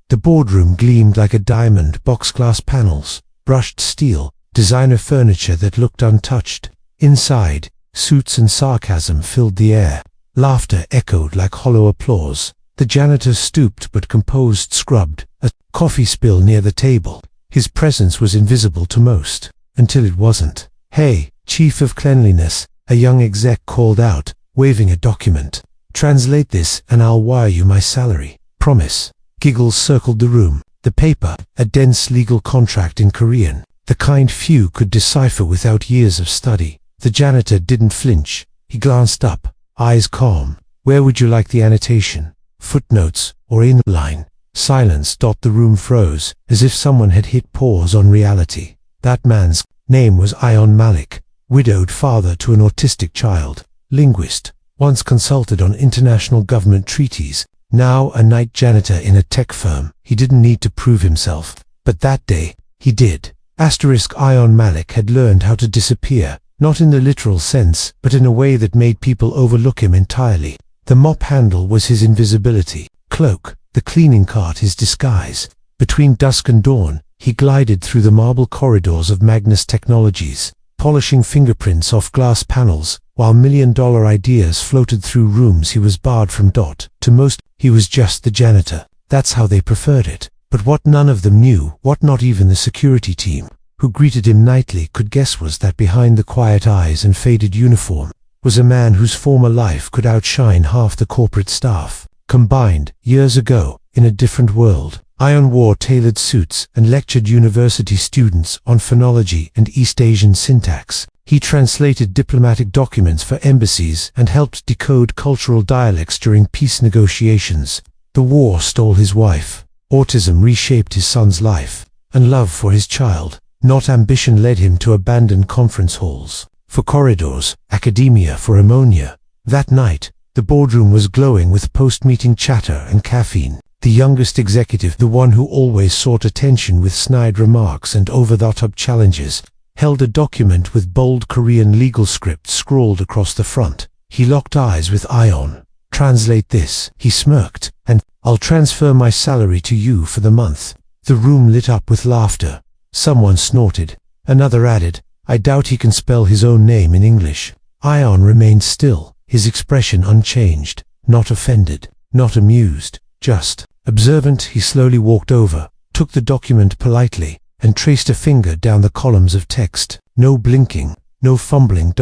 The boardroom gleamed like a diamond, box-glass panels, brushed steel, designer furniture that looked untouched. Inside, suits and sarcasm filled the air. Laughter echoed like hollow applause. The janitor stooped but composed, scrubbed a coffee spill near the table. His presence was invisible to most, until it wasn't. "Hey, Chief of Cleanliness," a young exec called out, waving a document. "Translate this and I'll wire you my salary. Promise." Giggles circled the room. The paper, a dense legal contract in Korean, the kind few could decipher without years of study. The janitor didn't flinch. He glanced up, eyes calm. "Where would you like the annotation? Footnotes or inline?" Silence. The room froze, as if someone had hit pause on reality. That man's name was Ion Malik, widowed father to an autistic child, linguist, once consulted on international government treaties, now a night janitor in a tech firm. He didn't need to prove himself, but that day, he did. Ion Malik had learned how to disappear, not in the literal sense, but in a way that made people overlook him entirely. The mop handle was his invisibility cloak, the cleaning cart his disguise. Between dusk and dawn, he glided through the marble corridors of Magnus Technologies, polishing fingerprints off glass panels, while million-dollar ideas floated through rooms he was barred from. To most, he was just the janitor. That's how they preferred it. But what none of them knew, what not even the security team, who greeted him nightly, could guess, was that behind the quiet eyes and faded uniform was a man whose former life could outshine half the corporate staff combined. Years ago, in a different world, Ion wore tailored suits and lectured university students on phonology and East Asian syntax. He translated diplomatic documents for embassies and helped decode cultural dialects during peace negotiations. The war stole his wife. Autism reshaped his son's life, and love for his child, not ambition, led him to abandon conference halls for corridors, academia for ammonia. That night, the boardroom was glowing with post-meeting chatter and caffeine. The youngest executive, the one who always sought attention with snide remarks and over-the-top challenges, held a document with bold Korean legal script scrawled across the front. He locked eyes with Ion. "Translate this," he smirked, "and I'll transfer my salary to you for the month." The room lit up with laughter. Someone snorted. Another added, "I doubt he can spell his own name in English." Ion remained still, his expression unchanged, not offended, not amused, just observant. He slowly walked over, took the document politely, and traced a finger down the columns of text. No blinking, no fumbling.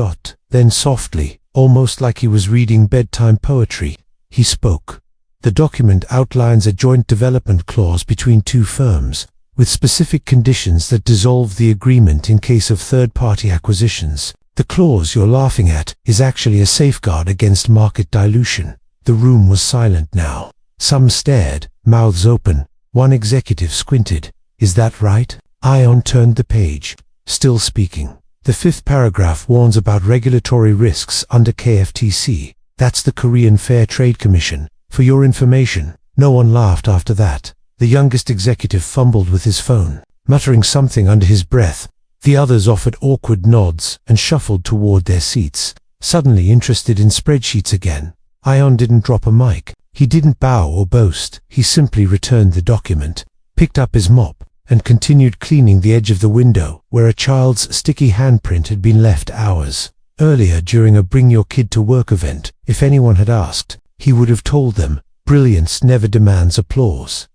Then softly, almost like he was reading bedtime poetry, he spoke. "The document outlines a joint development clause between two firms, with specific conditions that dissolve the agreement in case of third-party acquisitions. The clause you're laughing at is actually a safeguard against market dilution." The room was silent now. Some stared, mouths open. One executive squinted. "Is that right?" Ion turned the page. Still speaking. "The fifth paragraph warns about regulatory risks under KFTC. That's the Korean Fair Trade Commission. For your information." No one laughed after that. The youngest executive fumbled with his phone, muttering something under his breath. The others offered awkward nods and shuffled toward their seats, suddenly interested in spreadsheets again. Ion didn't drop a mic. He didn't bow or boast. He simply returned the document, picked up his mop, and continued cleaning the edge of the window where a child's sticky handprint had been left hours earlier during a Bring Your Kid to Work event. If anyone had asked, he would have told them, brilliance never demands applause.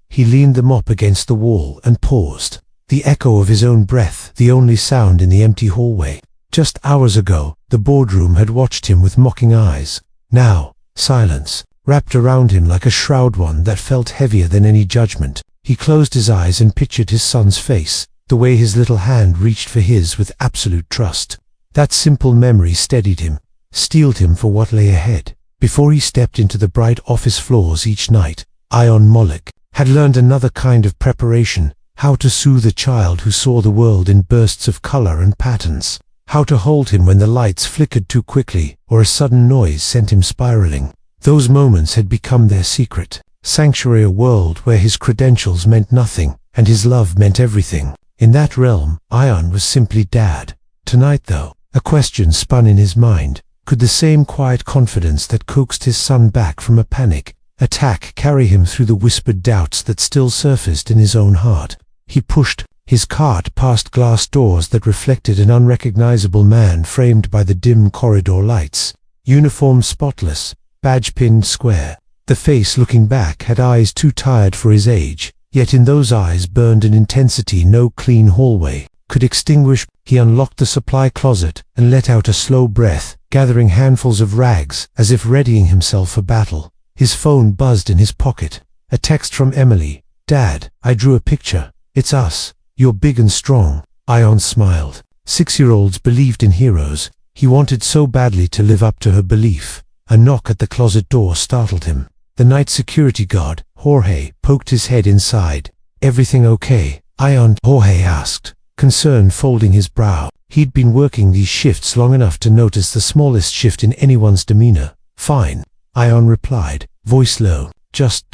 He leaned the mop against the wall and paused. The echo of his own breath, the only sound in the empty hallway. Just hours ago, the boardroom had watched him with mocking eyes. Now, silence wrapped around him like a shroud, one that felt heavier than any judgment. He closed his eyes and pictured his son's face, the way his little hand reached for his with absolute trust. That simple memory steadied him, steeled him for what lay ahead. Before he stepped into the bright office floors each night, Ion Malik had learned another kind of preparation: how to soothe a child who saw the world in bursts of color and patterns, how to hold him when the lights flickered too quickly or a sudden noise sent him spiraling. Those moments had become their secret sanctuary, a world where his credentials meant nothing and his love meant everything. In that realm, Ion was simply Dad. Tonight, though, a question spun in his mind. Could the same quiet confidence that coaxed his son back from a panic attack carry him through the whispered doubts that still surfaced in his own heart. He pushed his cart past glass doors that reflected an unrecognizable man framed by the dim corridor lights. Uniform spotless, badge pinned square. The face looking back had eyes too tired for his age, yet in those eyes burned an intensity no clean hallway could extinguish. He unlocked the supply closet and let out a slow breath, gathering handfuls of rags as if readying himself for battle. His phone buzzed in his pocket. A text from Emily. "Dad, I drew a picture. It's us. You're big and strong." Ion smiled. 6-year-olds believed in heroes. He wanted so badly to live up to her belief. A knock at the closet door startled him. The night security guard, Jorge, poked his head inside. "Everything okay, Ion?" Jorge asked, concern folding his brow. He'd been working these shifts long enough to notice the smallest shift in anyone's demeanor. "Fine," Ion replied, voice low. "Just ...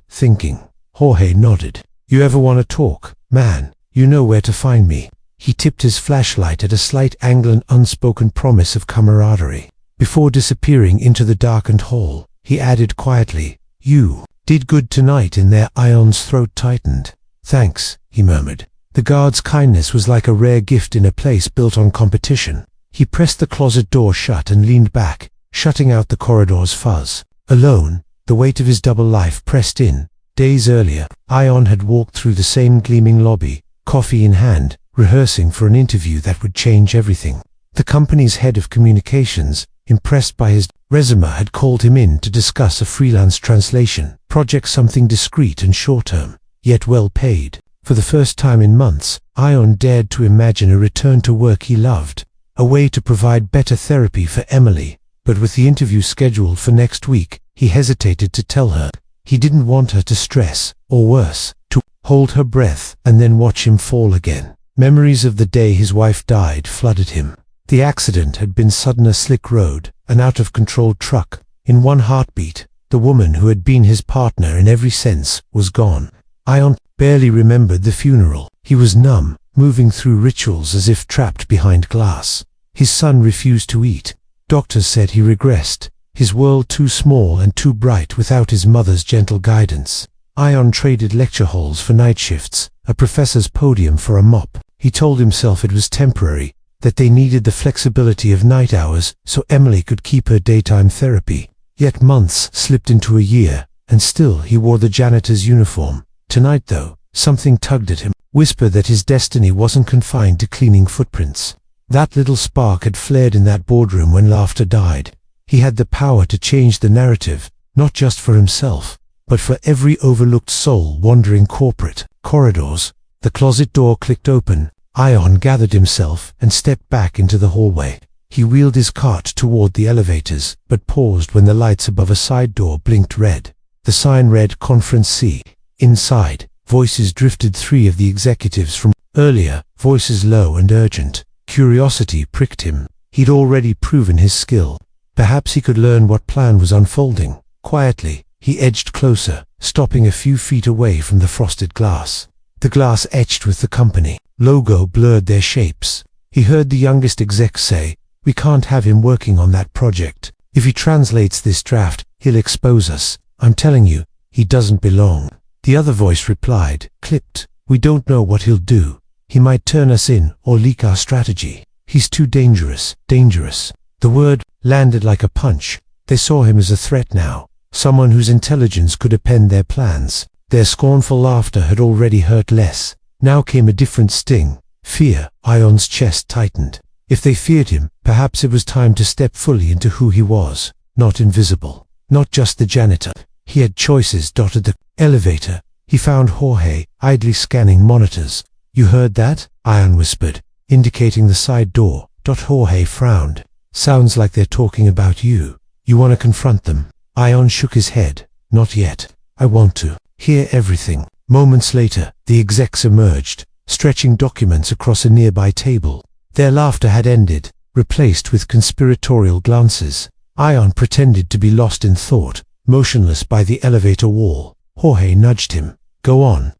thinking." Jorge nodded. "You ever want to talk, man? You know where to find me." He tipped his flashlight at a slight angle, an unspoken promise of camaraderie. Before disappearing into the darkened hall, he added quietly, "You did good tonight in there." Ion's throat tightened. "Thanks," he murmured. The guard's kindness was like a rare gift in a place built on competition. He pressed the closet door shut and leaned back, shutting out the corridor's fuzz. Alone, the weight of his double life pressed in. Days earlier, Ion had walked through the same gleaming lobby, coffee in hand, rehearsing for an interview that would change everything. The company's head of communications, impressed by his resume, had called him in to discuss a freelance translation project, something discreet and short-term, yet well paid. For the first time in months, Ion dared to imagine a return to work he loved, a way to provide better therapy for Emily. But with the interview scheduled for next week, he hesitated to tell her. He didn't want her to stress, or worse, to hold her breath and then watch him fall again. Memories of the day his wife died flooded him. The accident had been sudden, a slick road, an out-of-control truck. In one heartbeat, the woman who had been his partner in every sense was gone. Ion barely remembered the funeral. He was numb, moving through rituals as if trapped behind glass. His son refused to eat. Doctors said he regressed, his world too small and too bright without his mother's gentle guidance. Ion traded lecture halls for night shifts, a professor's podium for a mop. He told himself it was temporary, that they needed the flexibility of night hours so Emily could keep her daytime therapy. Yet months slipped into a year, and still he wore the janitor's uniform. Tonight, though, something tugged at him, whispered that his destiny wasn't confined to cleaning footprints. That little spark had flared in that boardroom when laughter died. He had the power to change the narrative, not just for himself, but for every overlooked soul wandering corporate corridors. The closet door clicked open. Ion gathered himself and stepped back into the hallway. He wheeled his cart toward the elevators, but paused when the lights above a side door blinked red. The sign read Conference C. Inside, voices drifted, 3 of the executives from earlier, voices low and urgent. Curiosity pricked him. He'd already proven his skill. Perhaps he could learn what plan was unfolding. Quietly, he edged closer, stopping a few feet away from the frosted glass. The glass etched with the company logo blurred their shapes. He heard the youngest exec say, "We can't have him working on that project. If he translates this draft, he'll expose us. I'm telling you, he doesn't belong." The other voice replied, clipped, "We don't know what he'll do. He might turn us in or leak our strategy. He's too dangerous." Dangerous. The word landed like a punch. They saw him as a threat now, someone whose intelligence could append their plans. Their scornful laughter had already hurt less. Now came a different sting. Fear. Ion's chest tightened. If they feared him, perhaps it was time to step fully into who he was. Not invisible. Not just the janitor. He had choices. Dotted the elevator. He found Jorge, idly scanning monitors. "You heard that?" Ion whispered, indicating the side door. Jorge frowned. "Sounds like they're talking about you. You want to confront them?" Ion shook his head. "Not yet. I want to hear everything." Moments later, the execs emerged, stretching documents across a nearby table. Their laughter had ended, replaced with conspiratorial glances. Ion pretended to be lost in thought, motionless by the elevator wall. Jorge nudged him. "Go on.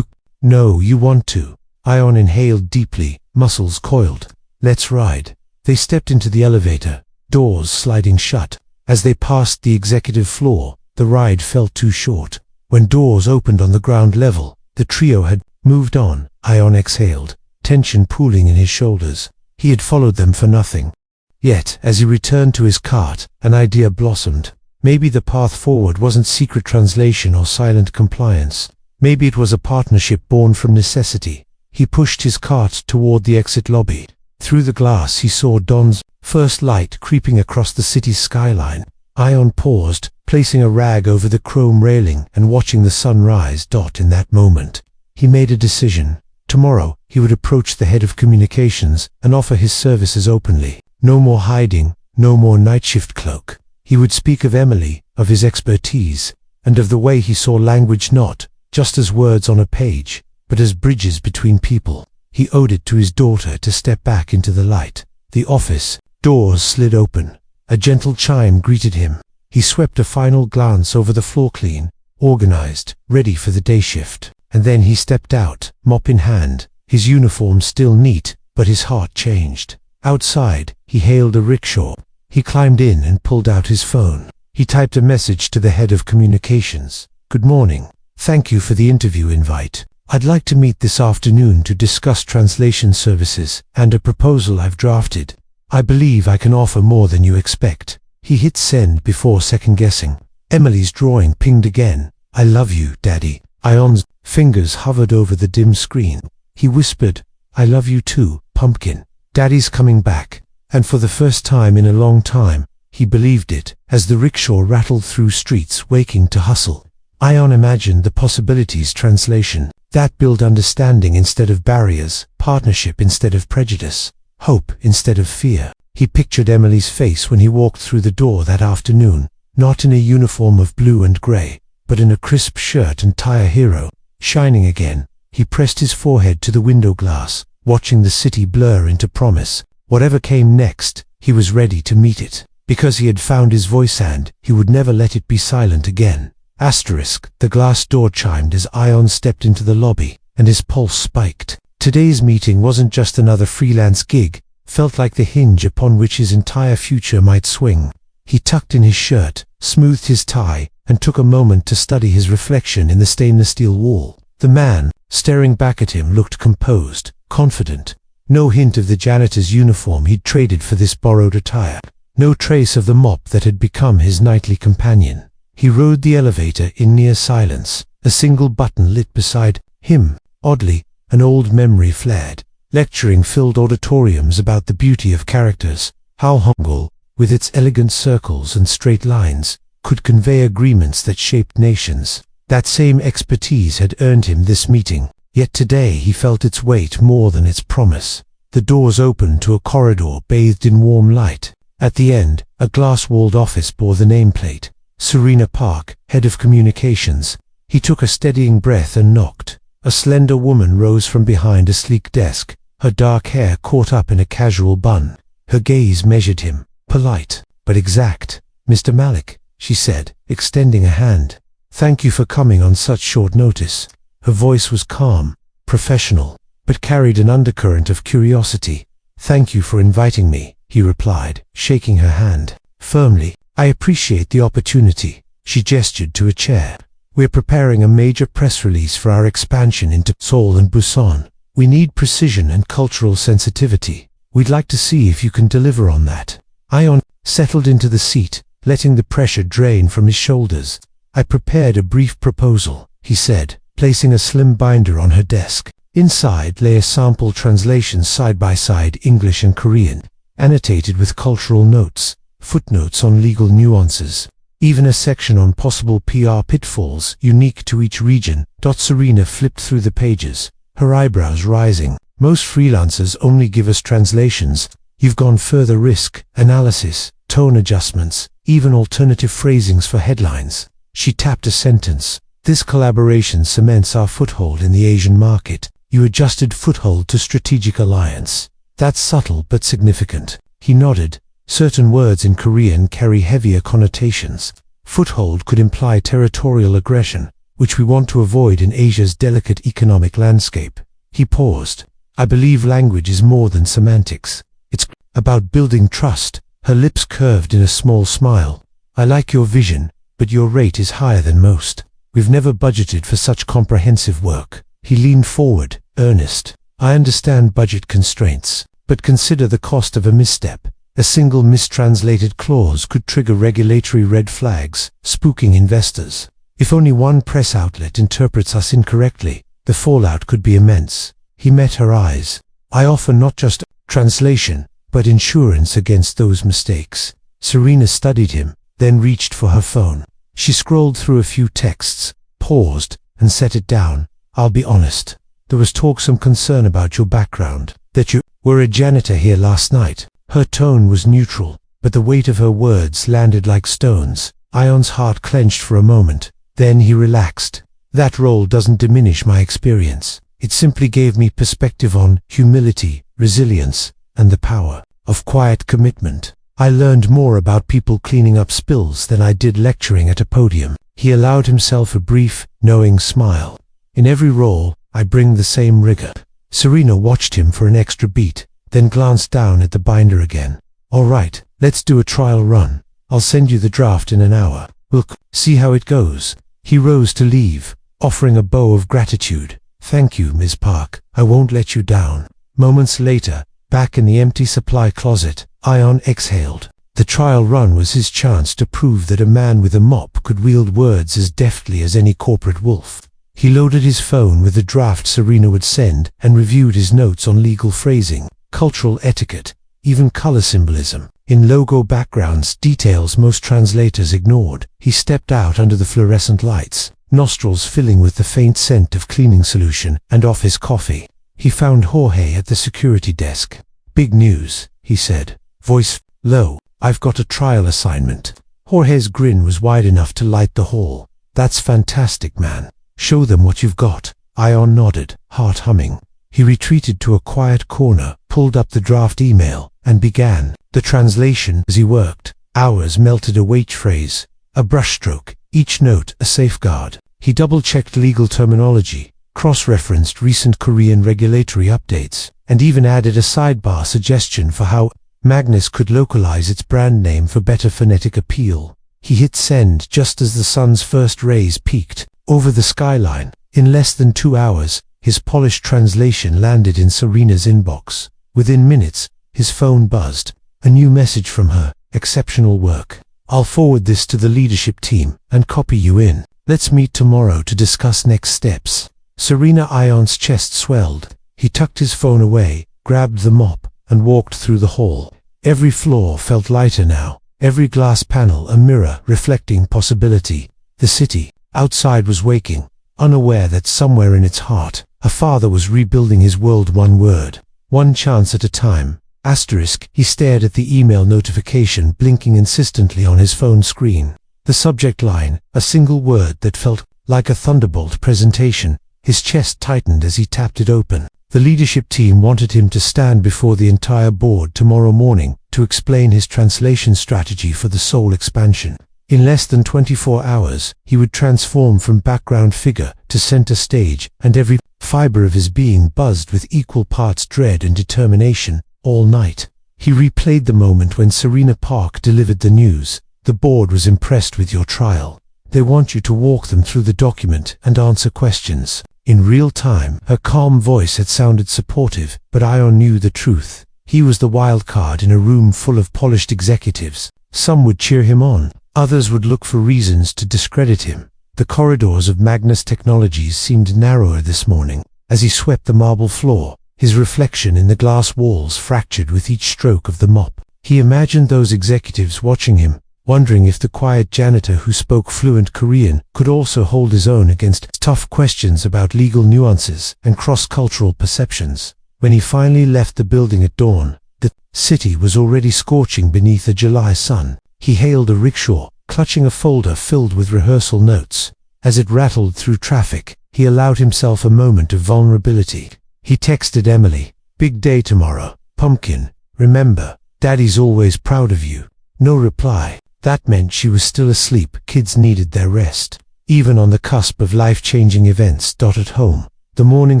No, you want to." Ion inhaled deeply, muscles coiled. "Let's ride." They stepped into the elevator, doors sliding shut. As they passed the executive floor, the ride felt too short. When doors opened on the ground level, the trio had moved on. Ion exhaled, tension pooling in his shoulders. He had followed them for nothing. Yet, as he returned to his cart, an idea blossomed. Maybe the path forward wasn't secret translation or silent compliance. Maybe it was a partnership born from necessity. He pushed his cart toward the exit lobby. Through the glass he saw dawn's first light creeping across the city's skyline. Ion paused, placing a rag over the chrome railing and watching the sun rise. In that moment, he made a decision. Tomorrow, he would approach the head of communications and offer his services openly. No more hiding, no more night shift cloak. He would speak of Emily, of his expertise, and of the way he saw language not just as words on a page, but as bridges between people. He owed it to his daughter to step back into the light. The office doors slid open. A gentle chime greeted him. He swept a final glance over the floor, clean, organized, ready for the day shift. And then he stepped out, mop in hand, his uniform still neat, but his heart changed. Outside, he hailed a rickshaw. He climbed in and pulled out his phone. He typed a message to the head of communications. "Good morning. Thank you for the interview invite. I'd like to meet this afternoon to discuss translation services and a proposal I've drafted. I believe I can offer more than you expect." He hit send before second-guessing. Emily's drawing pinged again. "I love you, Daddy." Ion's fingers hovered over the dim screen. He whispered, "I love you too, Pumpkin. Daddy's coming back." And for the first time in a long time, he believed it, as the rickshaw rattled through streets waking to hustle. Ion imagined the possibilities. Translation that built understanding instead of barriers, partnership instead of prejudice, hope instead of fear. He pictured Emily's face when he walked through the door that afternoon, not in a uniform of blue and gray, but in a crisp shirt and tie. A hero, shining again. He pressed his forehead to the window glass, watching the city blur into promise. Whatever came next, he was ready to meet it. Because he had found his voice and he would never let it be silent again. The glass door chimed as Ion stepped into the lobby, and his pulse spiked. Today's meeting wasn't just another freelance gig, felt like the hinge upon which his entire future might swing. He tucked in his shirt, smoothed his tie, and took a moment to study his reflection in the stainless steel wall. The man, staring back at him, looked composed, confident. No hint of the janitor's uniform he'd traded for this borrowed attire. No trace of the mop that had become his nightly companion. He rode the elevator in near silence, a single button lit beside him. Oddly, an old memory flared. Lecturing filled auditoriums about the beauty of characters. How Hangul, with its elegant circles and straight lines, could convey agreements that shaped nations. That same expertise had earned him this meeting, yet today he felt its weight more than its promise. The doors opened to a corridor bathed in warm light. At the end, a glass-walled office bore the nameplate, Serena Park, head of communications. He took a steadying breath and knocked. A slender woman rose from behind a sleek desk, her dark hair caught up in a casual bun. Her gaze measured him, polite, but exact. "Mr. Malik," she said, extending a hand. "Thank you for coming on such short notice." Her voice was calm, professional, but carried an undercurrent of curiosity. "Thank you for inviting me," he replied, shaking her hand firmly. "I appreciate the opportunity." She gestured to a chair. "We're preparing a major press release for our expansion into Seoul and Busan. We need precision and cultural sensitivity. We'd like to see if you can deliver on that." Ion settled into the seat, letting the pressure drain from his shoulders. "I prepared a brief proposal," he said, placing a slim binder on her desk. Inside lay a sample translation side by side, English and Korean, annotated with cultural notes, footnotes on legal nuances, even a section on possible PR pitfalls unique to each region. Serena flipped through the pages, her eyebrows rising. "Most freelancers only give us translations. You've gone further: risk analysis, tone adjustments, even alternative phrasings for headlines." She tapped a sentence. "This collaboration cements our foothold in the Asian market." You adjusted foothold to strategic alliance. That's subtle but significant. He nodded. Certain words in Korean carry heavier connotations. Foothold could imply territorial aggression, which we want to avoid in Asia's delicate economic landscape. He paused. "I believe language is more than semantics. It's about building trust." Her lips curved in a small smile. "I like your vision. but your rate is higher than most. We've never budgeted for such comprehensive work." He leaned forward, earnest. "I understand budget constraints, but consider the cost of a misstep. A single mistranslated clause could trigger regulatory red flags, spooking investors. If only one press outlet interprets us incorrectly, the fallout could be immense." He met her eyes. "I offer not just translation, but insurance against those mistakes." Serena studied him, then reached for her phone. She scrolled through a few texts, paused, and set it down. "I'll be honest. There was some concern about your background, that you were a janitor here last night." Her tone was neutral, but the weight of her words landed like stones. Ion's heart clenched for a moment. Then he relaxed. "That role doesn't diminish my experience. It simply gave me perspective on humility, resilience, and the power of quiet commitment. I learned more about people cleaning up spills than I did lecturing at a podium." He allowed himself a brief, knowing smile. "In every role, I bring the same rigor." Serena watched him for an extra beat, then glanced down at the binder again. "All right, let's do a trial run. I'll send you the draft in an hour. We'll see how it goes." He rose to leave, offering a bow of gratitude. "Thank you, Ms. Park. I won't let you down." Moments later, back in the empty supply closet, Ion exhaled. The trial run was his chance to prove that a man with a mop could wield words as deftly as any corporate wolf. He loaded his phone with the draft Serena would send and reviewed his notes on legal phrasing, cultural etiquette, even color symbolism. In logo backgrounds, details most translators ignored. He stepped out under the fluorescent lights, nostrils filling with the faint scent of cleaning solution and office coffee. He found Jorge at the security desk. "Big news," he said, voice low. "I've got a trial assignment." Jorge's grin was wide enough to light the hall. "That's fantastic, man. Show them what you've got." Ion nodded, heart humming. He retreated to a quiet corner, pulled up the draft email, and began the translation. As he worked, hours melted away. Each phrase, a brushstroke, each note a safeguard. He double-checked legal terminology, cross-referenced recent Korean regulatory updates, and even added a sidebar suggestion for how Magnus could localize its brand name for better phonetic appeal. He hit send just as the sun's first rays peeked over the skyline. In less than 2 hours, his polished translation landed in Serena's inbox. Within minutes, his phone buzzed. A new message from her. "Exceptional work. I'll forward this to the leadership team and copy you in. Let's meet tomorrow to discuss next steps." Serena Ion's chest swelled. He tucked his phone away, grabbed the mop, and walked through the hall. Every floor felt lighter now, every glass panel a mirror reflecting possibility. The city outside was waking, unaware that somewhere in its heart, a father was rebuilding his world one word, one chance at a time. Asterisk. He stared at the email notification blinking insistently on his phone screen. The subject line, a single word that felt like a thunderbolt presentation. His chest tightened as he tapped it open. The leadership team wanted him to stand before the entire board tomorrow morning to explain his translation strategy for the Soul expansion. In less than 24 hours, he would transform from background figure to center stage, and every fiber of his being buzzed with equal parts dread and determination. All night, he replayed the moment when Serena Park delivered the news. "The board was impressed with your trial. They want you to walk them through the document and answer questions." In real time, her calm voice had sounded supportive, but Ion knew the truth. He was the wild card in a room full of polished executives. Some would cheer him on, others would look for reasons to discredit him. The corridors of Magnus Technologies seemed narrower this morning. As he swept the marble floor, his reflection in the glass walls fractured with each stroke of the mop. He imagined those executives watching him, wondering if the quiet janitor who spoke fluent Korean could also hold his own against tough questions about legal nuances and cross-cultural perceptions. When he finally left the building at dawn, the city was already scorching beneath a July sun. He hailed a rickshaw, clutching a folder filled with rehearsal notes. As it rattled through traffic, he allowed himself a moment of vulnerability. He texted Emily, "Big day tomorrow, pumpkin. Remember, Daddy's always proud of you." No reply. That meant she was still asleep. Kids needed their rest. Even on the cusp of life-changing events. At home, the morning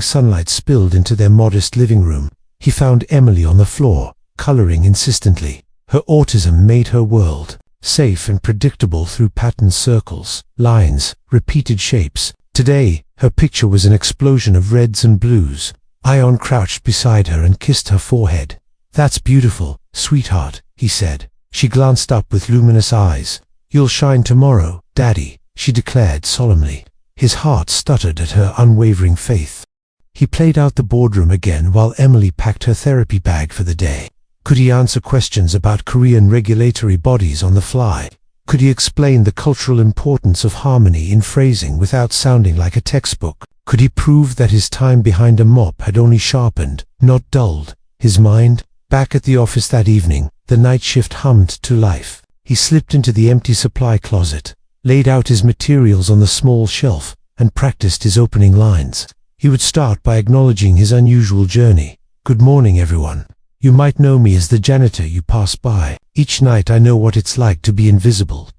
sunlight spilled into their modest living room. He found Emily on the floor, coloring insistently. Her autism made her world safe and predictable through patterned circles, lines, repeated shapes. Today, her picture was an explosion of reds and blues. Ion crouched beside her and kissed her forehead. "That's beautiful, sweetheart," he said. She glanced up with luminous eyes. "You'll shine tomorrow, Daddy," she declared solemnly. His heart stuttered at her unwavering faith. He played out the boardroom again while Emily packed her therapy bag for the day. Could he answer questions about Korean regulatory bodies on the fly? Could he explain the cultural importance of harmony in phrasing without sounding like a textbook? Could he prove that his time behind a mop had only sharpened, not dulled, his mind? Back at the office that evening, the night shift hummed to life. He slipped into the empty supply closet, laid out his materials on the small shelf, and practiced his opening lines. He would start by acknowledging his unusual journey. "Good morning, everyone. You might know me as the janitor you pass by. Each night I know what it's like to be invisible, ...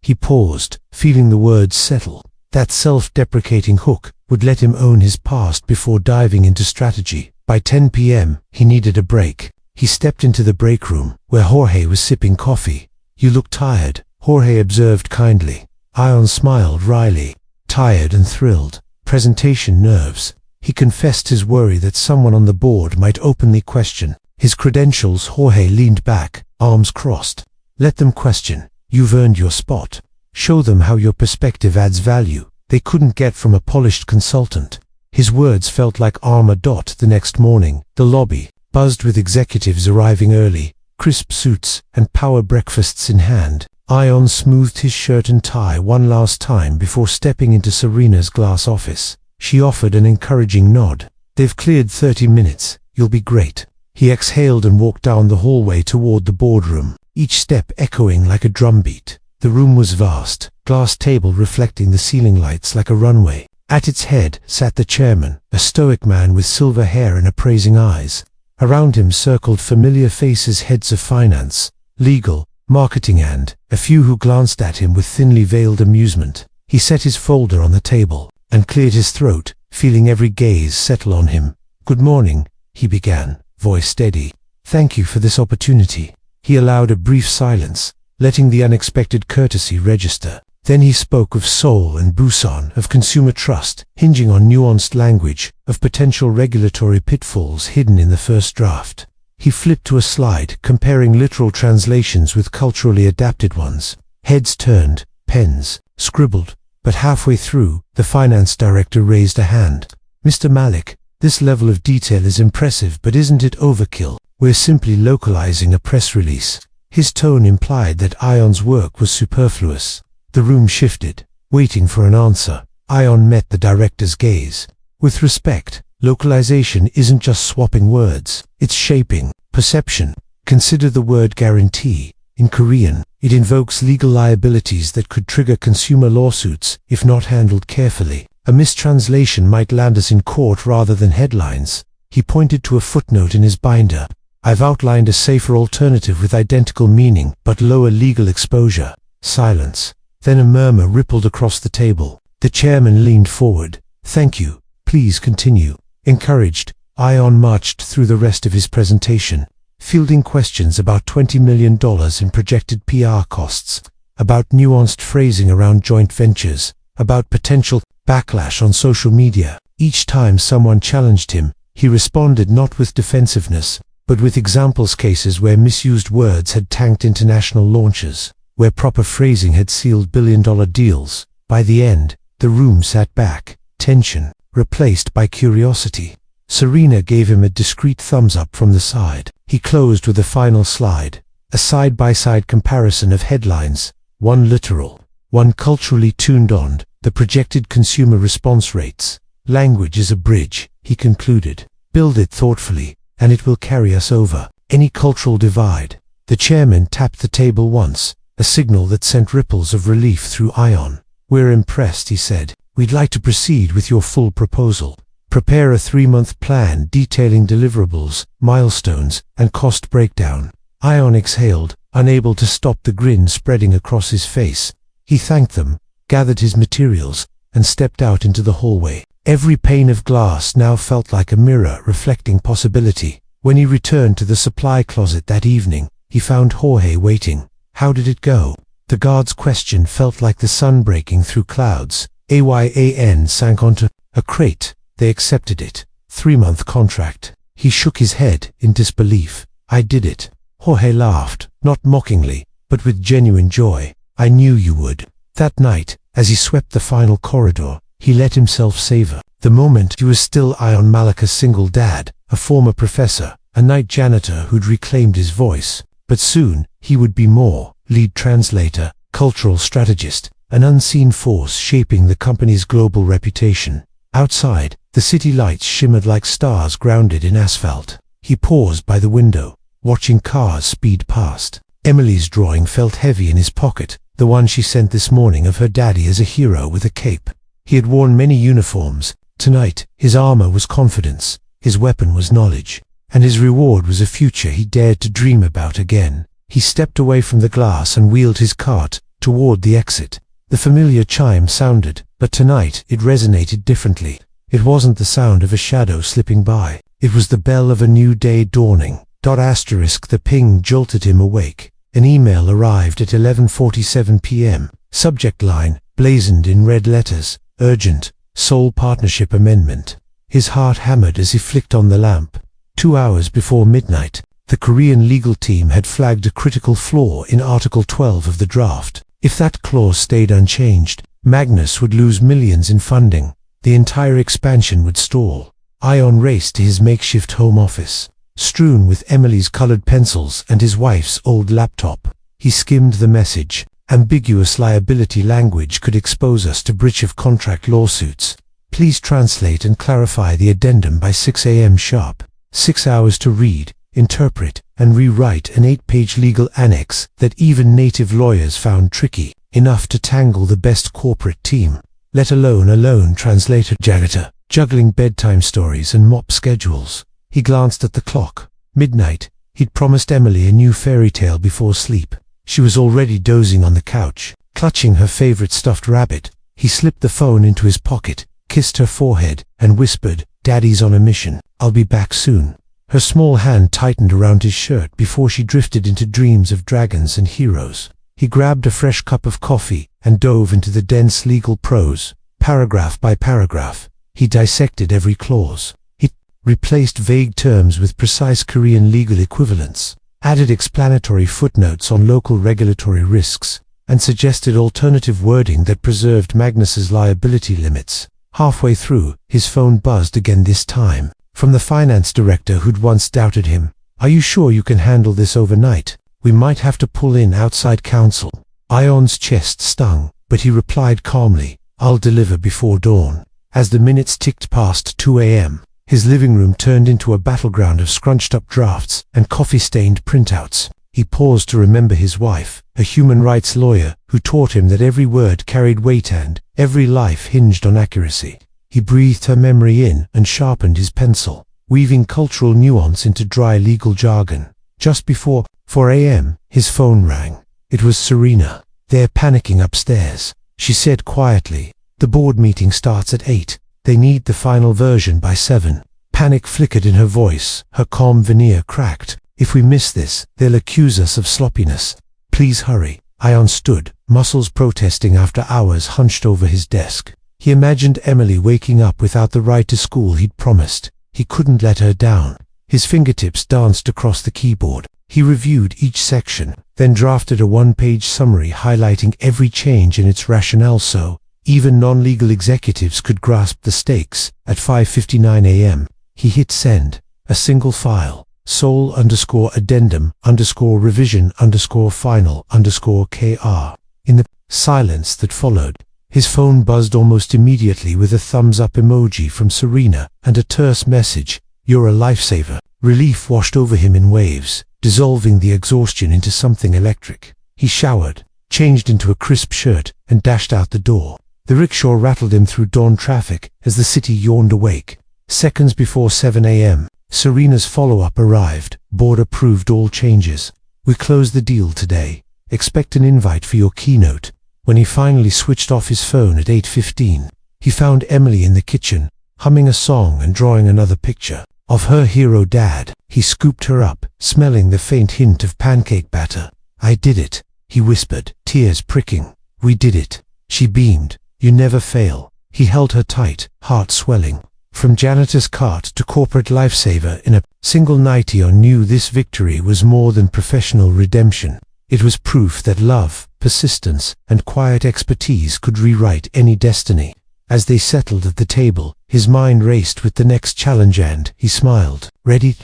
He paused, feeling the words settle. That self-deprecating hook would let him own his past before diving into strategy. By 10 p.m., he needed a break. He stepped into the break room, where Jorge was sipping coffee. "You look tired," Jorge observed kindly. Ion smiled wryly. Tired and thrilled. Presentation nerves. He confessed his worry that someone on the board might openly question his credentials. Jorge leaned back, arms crossed. "Let them question. You've earned your spot. Show them how your perspective adds value they couldn't get from a polished consultant." His words felt like armor. The next morning, the lobby buzzed with executives arriving early, crisp suits and power breakfasts in hand. Ion smoothed his shirt and tie one last time before stepping into Serena's glass office. She offered an encouraging nod. "They've cleared 30 minutes. You'll be great." He exhaled and walked down the hallway toward the boardroom, each step echoing like a drumbeat. The room was vast, glass table reflecting the ceiling lights like a runway. At its head sat the chairman, a stoic man with silver hair and appraising eyes. Around him circled familiar faces, heads of finance, legal, marketing, and a few who glanced at him with thinly veiled amusement. He set his folder on the table and cleared his throat, feeling every gaze settle on him. "Good morning," he began, voice steady. "Thank you for this opportunity." He allowed a brief silence, letting the unexpected courtesy register. Then he spoke of Seoul and Busan, of consumer trust, hinging on nuanced language, of potential regulatory pitfalls hidden in the first draft. He flipped to a slide, comparing literal translations with culturally adapted ones. Heads turned, pens scribbled, but halfway through, the finance director raised a hand. "Mr. Malik, this level of detail is impressive, but isn't it overkill? We're simply localizing a press release." His tone implied that Ion's work was superfluous. The room shifted, waiting for an answer. Ion met the director's gaze. "With respect, localization isn't just swapping words, it's shaping perception. Consider the word guarantee. In Korean, it invokes legal liabilities that could trigger consumer lawsuits if not handled carefully. A mistranslation might land us in court rather than headlines." He pointed to a footnote in his binder. "I've outlined a safer alternative with identical meaning but lower legal exposure." Silence. Then a murmur rippled across the table. The chairman leaned forward. "Thank you. Please continue." Encouraged, Ion marched through the rest of his presentation, fielding questions about $20 million in projected PR costs, about nuanced phrasing around joint ventures, about potential backlash on social media. Each time someone challenged him, he responded not with defensiveness, but with examples, cases where misused words had tanked international launches, where proper phrasing had sealed billion-dollar deals. By the end, the room sat back, tension replaced by curiosity. Serena gave him a discreet thumbs-up from the side. He closed with a final slide, a side-by-side comparison of headlines, one literal, one culturally tuned on, the projected consumer response rates. "Language is a bridge," he concluded. "Build it thoughtfully, and it will carry us over any cultural divide." The chairman tapped the table once, a signal that sent ripples of relief through Ion. "We're impressed," he said. "We'd like to proceed with your full proposal. Prepare a 3-month plan detailing deliverables, milestones, and cost breakdown." Ion exhaled, unable to stop the grin spreading across his face. He thanked them, gathered his materials, and stepped out into the hallway. Every pane of glass now felt like a mirror reflecting possibility. When he returned to the supply closet that evening, he found Jorge waiting. How did it go? The guard's question felt like the sun breaking through clouds. AYAN sank onto a crate. They accepted it. 3-month contract. He shook his head in disbelief. I did it. Jorge laughed, not mockingly, but with genuine joy. I knew you would. That night, as he swept the final corridor, he let himself savor the moment. He was still Ion Malika's single dad, a former professor, a night janitor who'd reclaimed his voice. But soon, he would be more: lead translator, cultural strategist, an unseen force shaping the company's global reputation. Outside, the city lights shimmered like stars grounded in asphalt. He paused by the window, watching cars speed past. Emily's drawing felt heavy in his pocket, the one she sent this morning of her daddy as a hero with a cape. He had worn many uniforms. Tonight, his armor was confidence, his weapon was knowledge, and his reward was a future he dared to dream about again. He stepped away from the glass and wheeled his cart toward the exit. The familiar chime sounded, but tonight it resonated differently. It wasn't the sound of a shadow slipping by. It was the bell of a new day dawning. The ping jolted him awake. An email arrived at 11:47 p.m. Subject line, blazoned in red letters, urgent, sole partnership amendment. His heart hammered as he flicked on the lamp. 2 hours before midnight, the Korean legal team had flagged a critical flaw in Article 12 of the draft. If that clause stayed unchanged, Magnus would lose millions in funding. The entire expansion would stall. Ion raced to his makeshift home office, strewn with Emily's colored pencils and his wife's old laptop. He skimmed the message. Ambiguous liability language could expose us to breach of contract lawsuits. Please translate and clarify the addendum by 6 a.m. sharp. 6 hours to read, interpret, and rewrite an 8-page legal annex that even native lawyers found tricky, enough to tangle the best corporate team, let alone a lone translator janitor, juggling bedtime stories and mop schedules. He glanced at the clock. Midnight. He'd promised Emily a new fairy tale before sleep. She was already dozing on the couch, clutching her favorite stuffed rabbit. He slipped the phone into his pocket, kissed her forehead, and whispered, "Daddy's on a mission. I'll be back soon." Her small hand tightened around his shirt before she drifted into dreams of dragons and heroes. He grabbed a fresh cup of coffee and dove into the dense legal prose. Paragraph by paragraph, he dissected every clause. He replaced vague terms with precise Korean legal equivalents, added explanatory footnotes on local regulatory risks, and suggested alternative wording that preserved Magnus's liability limits. Halfway through, his phone buzzed again, this time from the finance director who'd once doubted him. "Are you sure you can handle this overnight? We might have to pull in outside counsel." Ion's chest stung, but he replied calmly, "I'll deliver before dawn." As the minutes ticked past 2 a.m., his living room turned into a battleground of scrunched-up drafts and coffee-stained printouts. He paused to remember his wife, a human rights lawyer who taught him that every word carried weight and every life hinged on accuracy. He breathed her memory in and sharpened his pencil, weaving cultural nuance into dry legal jargon. Just before 4 a.m., his phone rang. It was Serena. "They're panicking upstairs," she said quietly. "The board meeting starts at 8. They need the final version by 7. Panic flickered in her voice, her calm veneer cracked. "If we miss this, they'll accuse us of sloppiness. Please hurry." Ion stood, muscles protesting after hours hunched over his desk. He imagined Emily waking up without the ride to school he'd promised. He couldn't let her down. His fingertips danced across the keyboard. He reviewed each section, then drafted a 1-page summary highlighting every change in its rationale so even non-legal executives could grasp the stakes. At 5:59 a.m., he hit send. A single file. Sol_addendum_revision_final_kr. In the silence that followed, his phone buzzed almost immediately with a thumbs-up emoji from Serena and a terse message, "You're a lifesaver." Relief washed over him in waves, dissolving the exhaustion into something electric. He showered, changed into a crisp shirt, and dashed out the door. The rickshaw rattled him through dawn traffic as the city yawned awake. Seconds before 7 a.m., Serena's follow-up arrived. "Board approved all changes. We closed the deal today. Expect an invite for your keynote." When he finally switched off his phone at 8:15, he found Emily in the kitchen, humming a song and drawing another picture of her hero dad. He scooped her up, smelling the faint hint of pancake batter. "I did it." he whispered, tears pricking. "We did it." She beamed. "You never fail." He held her tight, heart swelling. From janitor's cart to corporate lifesaver in a single night, Ion knew this victory was more than professional redemption. It was proof that love, persistence, and quiet expertise could rewrite any destiny. As they settled at the table, his mind raced with the next challenge and he smiled. "Ready?"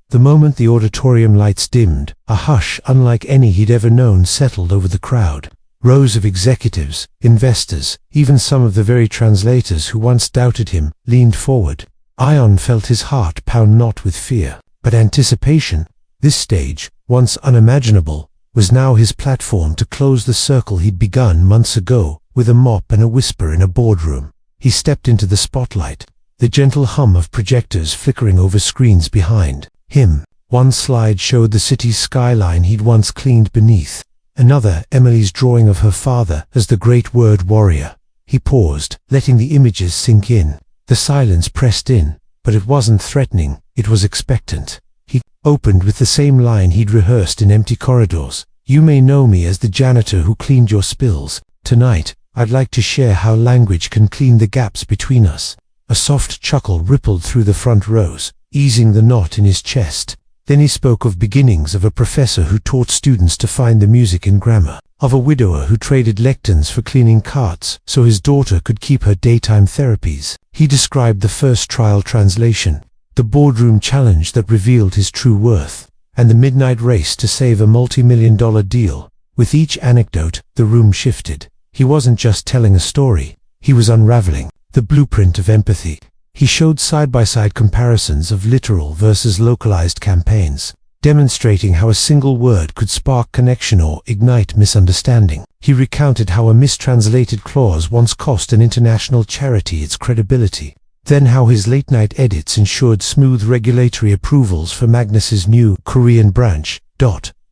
The moment the auditorium lights dimmed, a hush unlike any he'd ever known settled over the crowd. Rows of executives, investors, even some of the very translators who once doubted him, leaned forward. Ion felt his heart pound not with fear, but anticipation. This stage, once unimaginable, was now his platform to close the circle he'd begun months ago, with a mop and a whisper in a boardroom. He stepped into the spotlight, the gentle hum of projectors flickering over screens behind him. One slide showed the city's skyline he'd once cleaned beneath. Another, Emily's drawing of her father as the great word warrior. He paused, letting the images sink in. The silence pressed in, but it wasn't threatening, it was expectant. He opened with the same line he'd rehearsed in empty corridors. "You may know me as the janitor who cleaned your spills. Tonight, I'd like to share how language can clean the gaps between us." A soft chuckle rippled through the front rows, easing the knot in his chest. Then he spoke of beginnings, of a professor who taught students to find the music in grammar, of a widower who traded lectins for cleaning carts so his daughter could keep her daytime therapies. He described the first trial translation, the boardroom challenge that revealed his true worth, and the midnight race to save a multi-million-dollar deal. With each anecdote, the room shifted. He wasn't just telling a story, he was unraveling the blueprint of empathy. He showed side-by-side comparisons of literal versus localized campaigns, demonstrating how a single word could spark connection or ignite misunderstanding. He recounted how a mistranslated clause once cost an international charity its credibility. Then how his late-night edits ensured smooth regulatory approvals for Magnus's new Korean branch.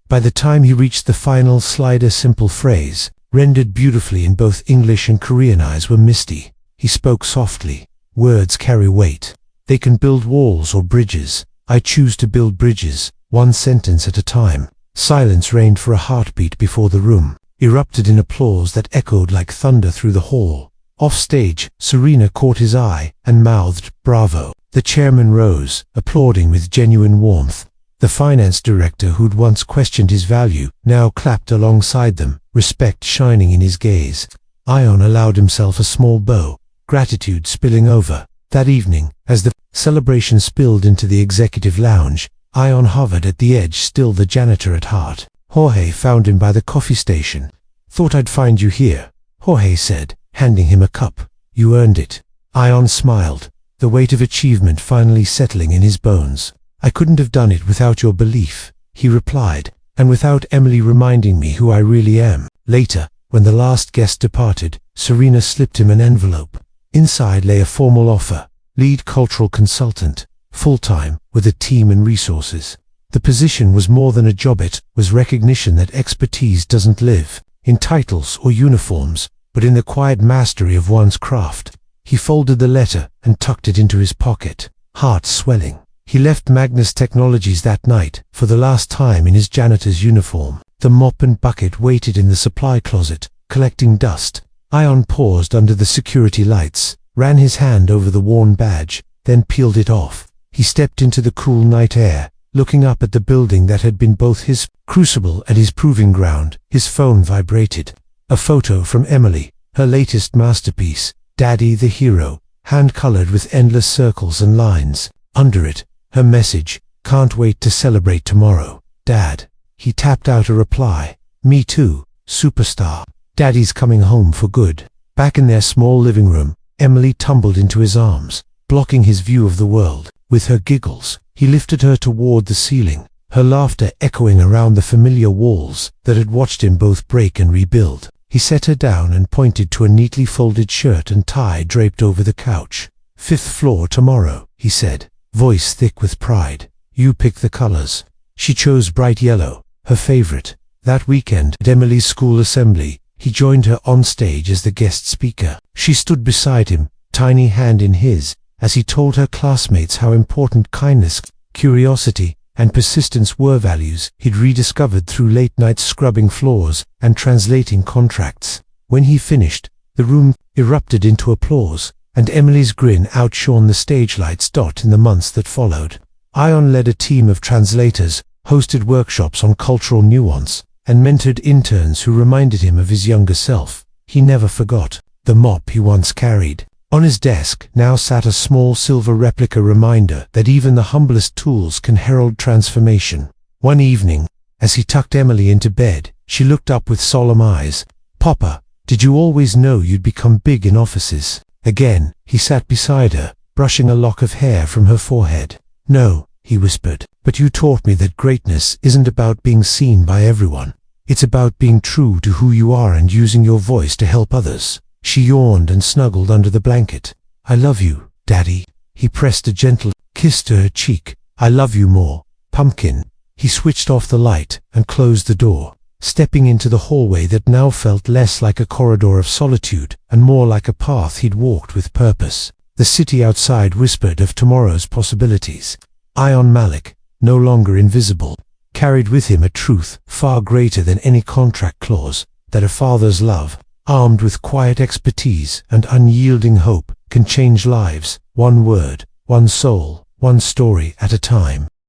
By the time he reached the final slide, a simple phrase, rendered beautifully in both English and Korean, eyes were misty. He spoke softly. "Words carry weight. They can build walls or bridges. I choose to build bridges, one sentence at a time." Silence reigned for a heartbeat before the room erupted in applause that echoed like thunder through the hall. Offstage, Serena caught his eye and mouthed, "Bravo." The chairman rose, applauding with genuine warmth. The finance director, who'd once questioned his value, now clapped alongside them, respect shining in his gaze. Ion allowed himself a small bow, gratitude spilling over. That evening, as the celebration spilled into the executive lounge, Ion hovered at the edge, still the janitor at heart. Jorge found him by the coffee station. "Thought I'd find you here," Jorge said, handing him a cup. "You earned it." Ion smiled, the weight of achievement finally settling in his bones. "I couldn't have done it without your belief," he replied, "and without Emily reminding me who I really am." Later, when the last guest departed, Serena slipped him an envelope. Inside lay a formal offer, lead cultural consultant, full-time, with a team and resources. The position was more than a job, it was recognition that expertise doesn't live in titles or uniforms, but in the quiet mastery of one's craft. He folded the letter and tucked it into his pocket, heart swelling. He left Magnus Technologies that night, for the last time in his janitor's uniform. The mop and bucket waited in the supply closet, collecting dust. Ion paused under the security lights, ran his hand over the worn badge, then peeled it off. He stepped into the cool night air, looking up at the building that had been both his crucible and his proving ground. His phone vibrated. A photo from Emily, her latest masterpiece, Daddy the Hero, hand-colored with endless circles and lines. Under it, her message, "Can't wait to celebrate tomorrow, Dad." He tapped out a reply. "Me too, superstar. Daddy's coming home for good." Back in their small living room, Emily tumbled into his arms, blocking his view of the world. With her giggles, he lifted her toward the ceiling, her laughter echoing around the familiar walls that had watched him both break and rebuild. He set her down and pointed to a neatly folded shirt and tie draped over the couch. "Fifth floor tomorrow," he said, voice thick with pride. "You pick the colors." She chose bright yellow, her favorite. That weekend at Emily's school assembly, he joined her on stage as the guest speaker. She stood beside him, tiny hand in his, as he told her classmates how important kindness, curiosity, and persistence were values he'd rediscovered through late-night scrubbing floors and translating contracts. When he finished, the room erupted into applause, and Emily's grin outshone the stage lights in the months that followed. Ion led a team of translators, hosted workshops on cultural nuance, and mentored interns who reminded him of his younger self. He never forgot the mop he once carried. On his desk now sat a small silver replica reminder that even the humblest tools can herald transformation. One evening, as he tucked Emily into bed, she looked up with solemn eyes. "Papa, did you always know you'd become big in offices?" Again, he sat beside her, brushing a lock of hair from her forehead. "No," he whispered, "but you taught me that greatness isn't about being seen by everyone. It's about being true to who you are and using your voice to help others." She yawned and snuggled under the blanket. "I love you, Daddy." He pressed a gentle kiss to her cheek. "I love you more, Pumpkin." He switched off the light and closed the door, stepping into the hallway that now felt less like a corridor of solitude and more like a path he'd walked with purpose. The city outside whispered of tomorrow's possibilities. Ion Malik, no longer invisible, carried with him a truth far greater than any contract clause, that a father's love, armed with quiet expertise and unyielding hope, can change lives, one word, one soul, one story at a time.